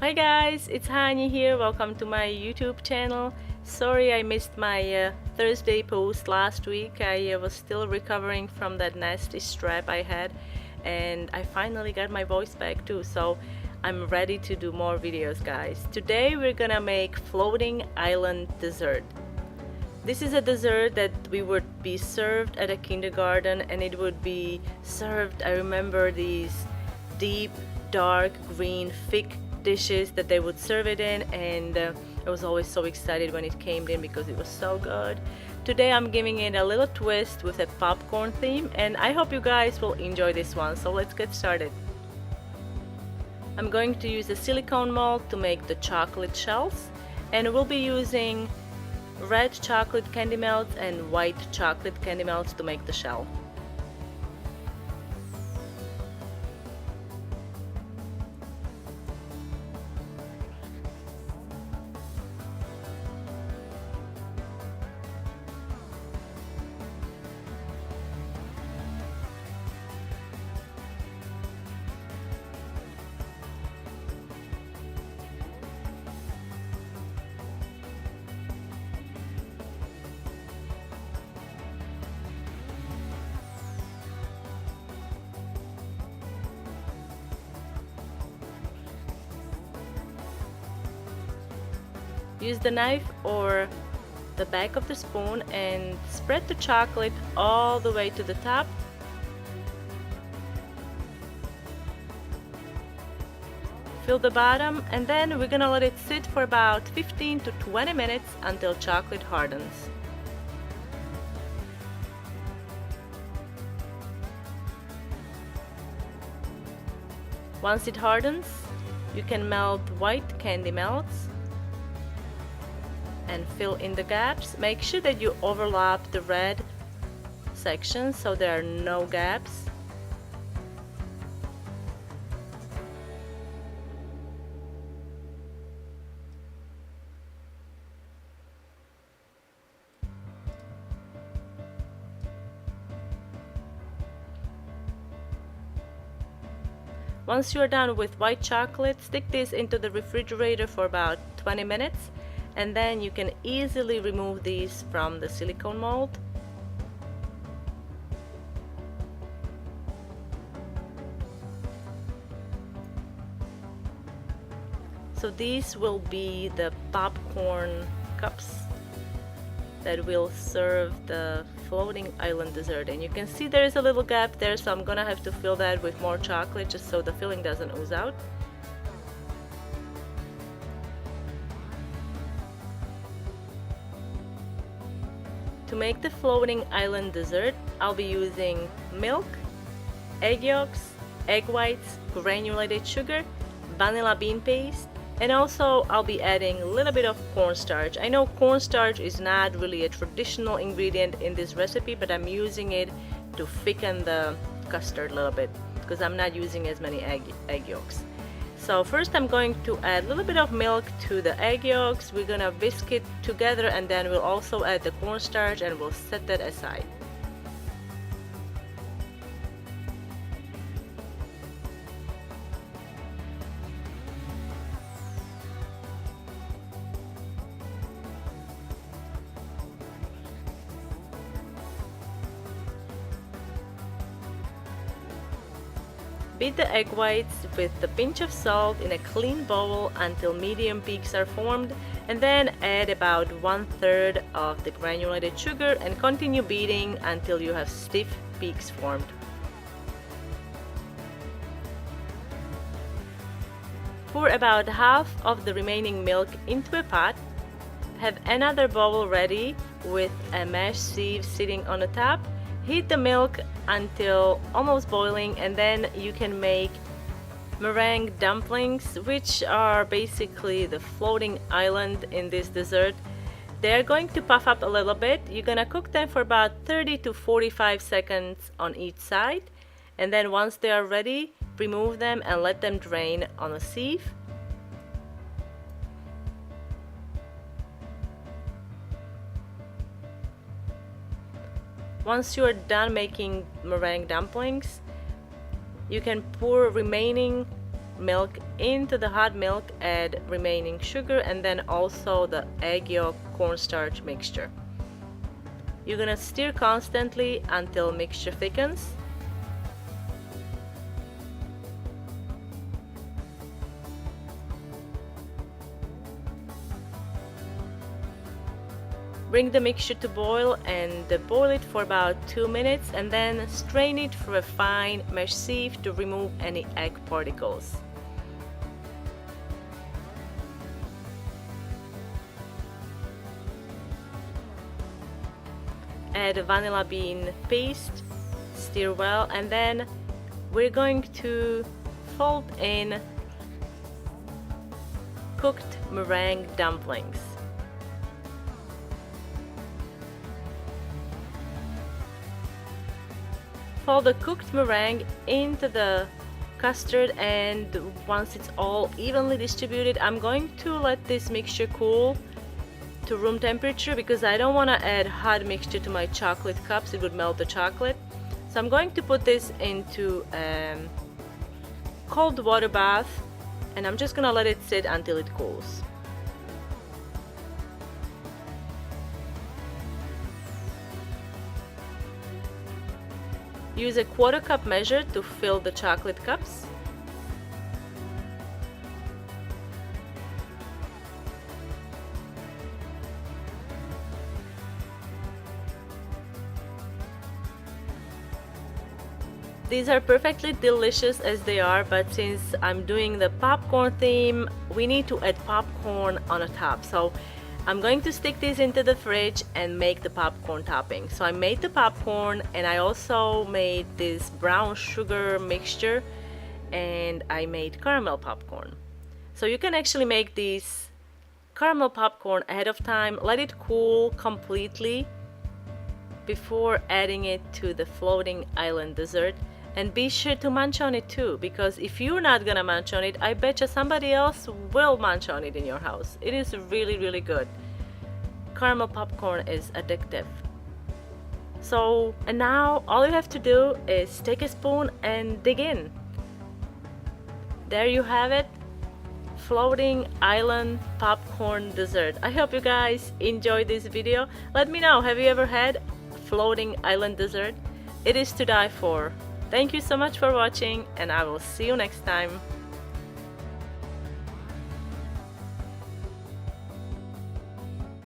Hi guys, it's Hani here. Welcome to my YouTube channel. Sorry I missed my Thursday post last week. I was still recovering from that nasty strep I had, and I finally got my voice back too, so I'm ready to do more videos, guys. Today we're gonna make floating island dessert. This is a dessert that we would be served at a kindergarten, and it would be served, I remember these deep dark green thick dishes that they would serve it in, and I was always so excited when it came in because it was so good. Today I'm giving it a little twist with a popcorn theme, and I hope you guys will enjoy this one. So let's get started. I'm going to use a silicone mold to make the chocolate shells, and we'll be using red chocolate candy melts and white chocolate candy melts to make the shell. Use the knife or the back of the spoon and spread the chocolate all the way to the top. Fill the bottom, and then we're gonna let it sit for about 15 to 20 minutes until chocolate hardens. Once it hardens, you can melt white candy melts and fill in the gaps. Make sure that you overlap the red sections so there are no gaps. Once you are done with white chocolate, stick this into the refrigerator for about 20 minutes, and then you can easily remove these from the silicone mold. So these will be the popcorn cups that will serve the floating island dessert, and you can see there is a little gap there, so I'm gonna have to fill that with more chocolate just so the filling doesn't ooze out. To make the floating island dessert, I'll be using milk, egg yolks, egg whites, granulated sugar, vanilla bean paste, and also I'll be adding a little bit of cornstarch. I know cornstarch is not really a traditional ingredient in this recipe, but I'm using it to thicken the custard a little bit because I'm not using as many egg yolks. So first I'm going to add a little bit of milk to the egg yolks. We're gonna whisk it together, and then we'll also add the cornstarch and we'll set that aside. Beat the egg whites with a pinch of salt in a clean bowl until medium peaks are formed, and then add about 1/3 of the granulated sugar and continue beating until you have stiff peaks formed. Pour about half of the remaining milk into a pot. Have another bowl ready with a mesh sieve sitting on the top. Heat the milk until almost boiling, and then you can make meringue dumplings, which are basically the floating island in this dessert. They're going to puff up a little bit. You're gonna cook them for about 30 to 45 seconds on each side, and then once they are ready, remove them and let them drain on a sieve. Once you are done making meringue dumplings, you can pour remaining milk into the hot milk, add remaining sugar, and then also the egg yolk cornstarch mixture. You're gonna stir constantly until mixture thickens. Bring the mixture to boil and boil it for about 2 minutes, and then strain it through a fine mesh sieve to remove any egg particles. Add vanilla bean paste, stir well, and then we're going to fold in cooked meringue dumplings. Fold the cooked meringue into the custard, and once it's all evenly distributed, I'm going to let this mixture cool to room temperature because I don't want to add hot mixture to my chocolate cups. It would melt the chocolate. So I'm going to put this into cold water bath, and I'm just gonna let it sit until it cools. Use a 1/4 cup measure to fill the chocolate cups. These are perfectly delicious as they are, but since I'm doing the popcorn theme, we need to add popcorn on the top. So I'm going to stick these into the fridge and make the popcorn topping. So I made the popcorn, and I also made this brown sugar mixture, and I made caramel popcorn. So you can actually make these caramel popcorn ahead of time, let it cool completely before adding it to the floating island dessert. And be sure to munch on it too, because if you're not gonna munch on it, I bet you somebody else will munch on it in your house. It is really, really good. Caramel popcorn is addictive. So, and now all you have to do is take a spoon and dig in. There you have it. Floating island popcorn dessert. I hope you guys enjoyed this video. Let me know, have you ever had floating island dessert? It is to die for. Thank you so much for watching, and I will see you next time.